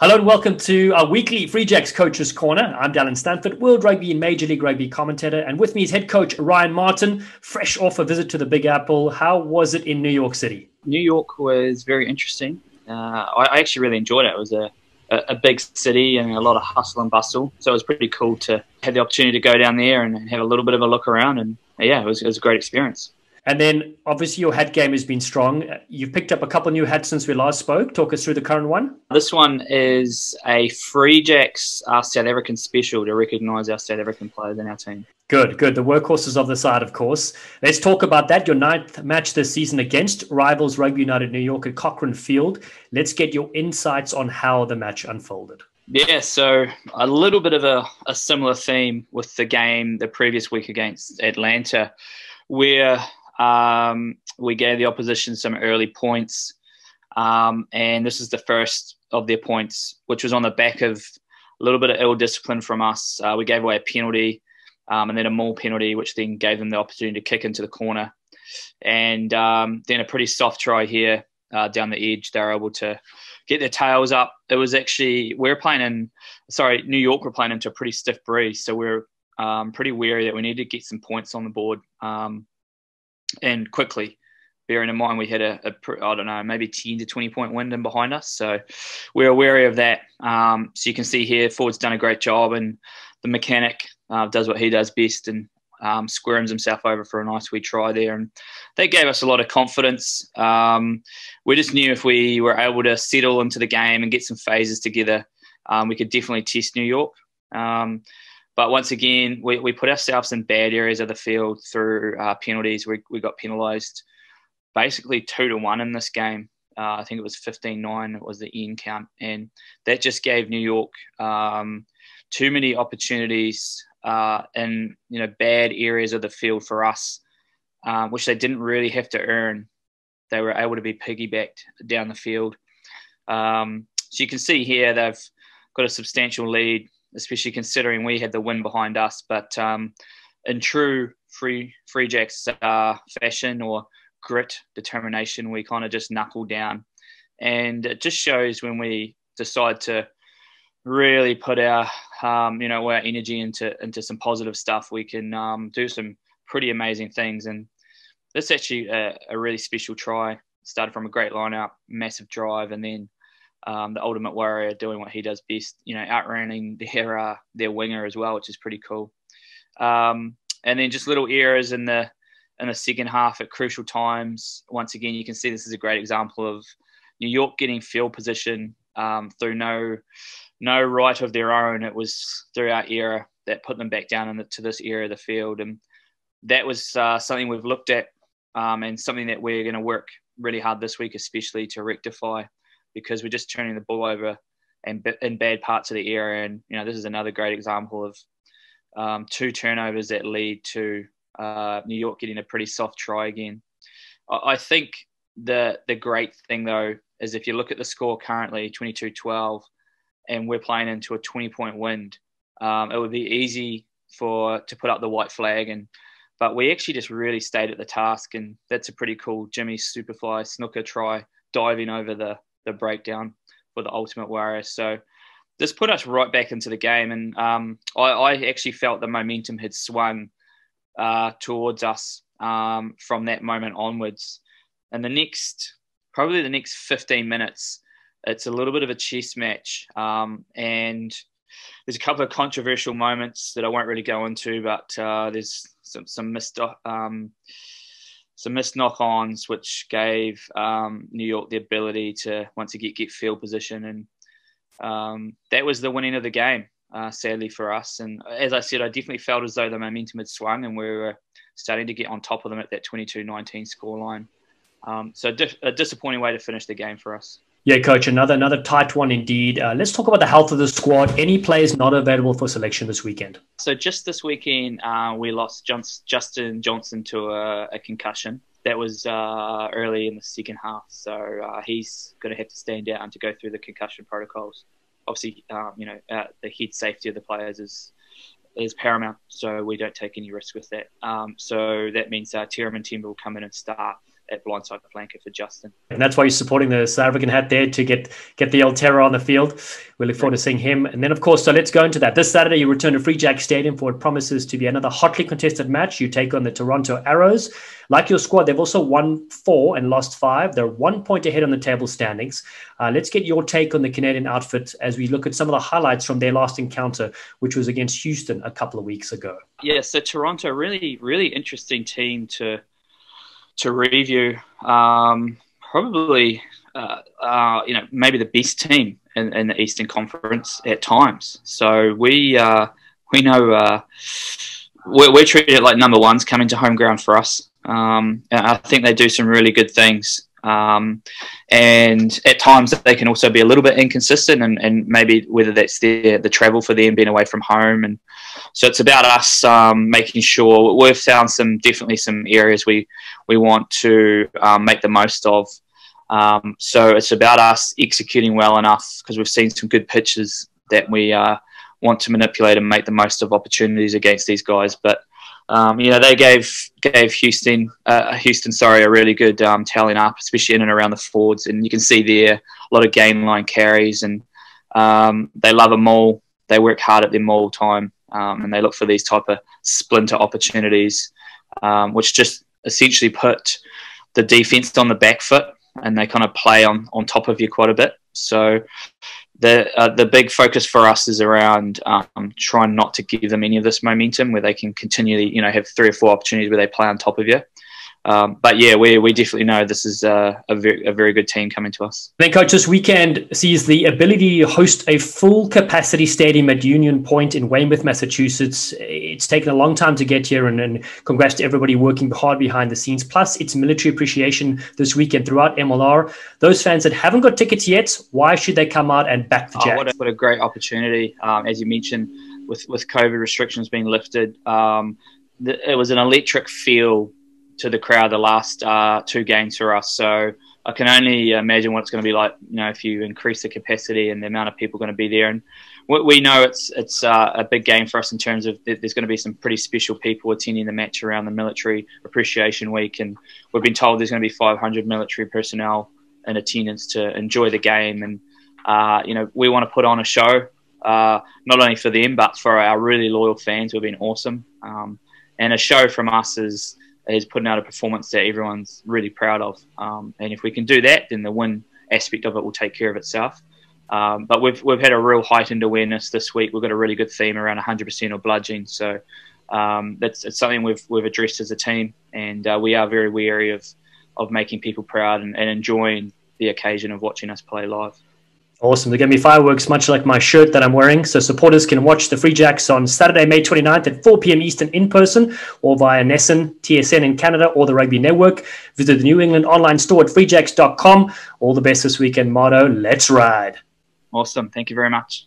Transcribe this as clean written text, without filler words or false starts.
Hello and welcome to our weekly Free Jacks Coaches Corner. I'm Dallen Stanford, World Rugby and Major League Rugby commentator, and with me is head coach Ryan Martin, fresh off a visit to the Big Apple. How was it in New York City? New York was very interesting. I actually really enjoyed it. It was a big city and a lot of hustle and bustle, so it was pretty cool to have the opportunity to go down there and have a little bit of a look around. And yeah, it was a great experience. And then obviously your hat game has been strong. You've picked up a couple new hats since we last spoke. Talk us through the current one. This one is a Free Jacks South African special to recognise our South African players in our team. Good. The workhorses of the side, of course. Let's talk about that. Your ninth match this season against rivals Rugby United New York at Cochrane Field. Let's get your insights on how the match unfolded. Yeah, so a little bit of a similar theme with the game the previous week against Atlanta, where we gave the opposition some early points, and this is the first of their points, which was on the back of a little bit of ill discipline from us. We gave away a penalty, and then a maul penalty, which then gave them the opportunity to kick into the corner, and then a pretty soft try here down the edge. They were able to get their tails up. It was actually New York were playing into a pretty stiff breeze, so we're pretty wary that we need to get some points on the board. And quickly, bearing in mind we had I don't know, maybe 10 to 20 point wind in behind us. So we're wary of that. So you can see here, Ford's done a great job, and the mechanic does what he does best and squirms himself over for a nice wee try there. And that gave us a lot of confidence. We just knew if we were able to settle into the game and get some phases together, we could definitely test New York. But once again, we put ourselves in bad areas of the field through penalties. We got penalised basically 2-1 in this game. I think it was 15-9 was the end count. And that just gave New York too many opportunities in bad areas of the field for us, which they didn't really have to earn. They were able to be piggybacked down the field. So you can see here they've got a substantial lead, especially considering we had the win behind us. But in true Free Jacks fashion or grit, determination, we kind of just knuckled down. And it just shows when we decide to really put our energy into some positive stuff, we can do some pretty amazing things. And this is actually a really special try. Started from a great lineup, massive drive, and then the ultimate warrior doing what he does best, outrunning their winger as well, which is pretty cool. And then just little errors in the second half at crucial times. Once again, you can see this is a great example of New York getting field position through no right of their own. It was through our error that put them back down to this area of the field. And that was something we've looked at and something that we're going to work really hard this week, especially to rectify, because we're just turning the ball over and in bad parts of the area. And, this is another great example of 2 turnovers that lead to New York getting a pretty soft try again. I think the great thing, though, is if you look at the score currently, 22-12, and we're playing into a 20-point wind, it would be easy to put up the white flag. But we actually just really stayed at the task, and that's a pretty cool Jimmy Superfly snooker try, diving over the breakdown for the ultimate warrior. So this put us right back into the game, and I actually felt the momentum had swung towards us from that moment onwards. And probably the next 15 minutes, it's a little bit of a chess match, and there's a couple of controversial moments that I won't really go into, but there's some missed knock-ons, which gave New York the ability to once again get field position, and that was the winning of the game, sadly for us. And as I said, I definitely felt as though the momentum had swung, and we were starting to get on top of them at that 22-19 scoreline. So a disappointing way to finish the game for us. Yeah, Coach, another tight one indeed. Let's talk about the health of the squad. Any players not available for selection this weekend? So just this weekend, we lost Justin Johnson to a concussion. That was early in the second half. So he's going to have to stand out and to go through the concussion protocols. Obviously, the head safety of the players is paramount, so we don't take any risk with that. So that means Tierra and Timber will come in and start. at blindside flanker for Justin. And that's why you're supporting the South African hat there, to get the old terror on the field. We look forward to seeing him. And then, of course, so let's go into that. This Saturday, you return to Free Jack Stadium for what promises to be another hotly contested match. You take on the Toronto Arrows. Like your squad, they've also won 4 and lost 5. They're 1 point ahead on the table standings. Let's get your take on the Canadian outfit as we look at some of the highlights from their last encounter, which was against Houston a couple of weeks ago. Yeah, so Toronto, really, really interesting team to review. Probably, maybe the best team in the Eastern Conference at times. So we know we're treated like number ones coming to home ground for us. I think they do some really good things. And at times they can also be a little bit inconsistent, and maybe whether that's the travel for them, being away from home. And so it's about us making sure we've found definitely some areas we want to make the most of. So it's about us executing well enough, because we've seen some good pitches that we want to manipulate and make the most of opportunities against these guys. But they gave Houston a really good tallying up, especially in and around the forwards. And you can see there a lot of gain line carries, and they love a maul. They work hard at their maul time, and they look for these type of splinter opportunities, which just essentially put the defense on the back foot, and they kind of play on top of you quite a bit. So the big focus for us is around trying not to give them any of this momentum, where they can continually, have 3 or 4 opportunities where they play on top of you. But yeah, we definitely know this is a very good team coming to us. Then, Coach, this weekend sees the ability to host a full capacity stadium at Union Point in Weymouth, Massachusetts. It's taken a long time to get here, and congrats to everybody working hard behind the scenes. Plus, it's military appreciation this weekend throughout MLR. Those fans that haven't got tickets yet, why should they come out and back the Jacks? What a great opportunity. As you mentioned, with COVID restrictions being lifted, it was an electric feel to the crowd the last 2 games for us. So I can only imagine what it's going to be like, if you increase the capacity and the amount of people going to be there. And we know it's a big game for us in terms of there's going to be some pretty special people attending the match around the Military Appreciation Week. And we've been told there's going to be 500 military personnel in attendance to enjoy the game. And, we want to put on a show, not only for them, but for our really loyal fans who have been awesome. And a show from us is putting out a performance that everyone's really proud of. And if we can do that, then the win aspect of it will take care of itself. But we've had a real heightened awareness this week. We've got a really good theme around 100% or bludgeon. So it's something we've addressed as a team, and we are very wary of making people proud and enjoying the occasion of watching us play live. Awesome. They're going to be fireworks, much like my shirt that I'm wearing. So supporters can watch the Free Jacks on Saturday, May 29th at 4 p.m. Eastern in person, or via Nessun, TSN in Canada, or the Rugby Network. Visit the New England online store at freejacks.com. All the best this weekend, motto, let's ride. Awesome. Thank you very much.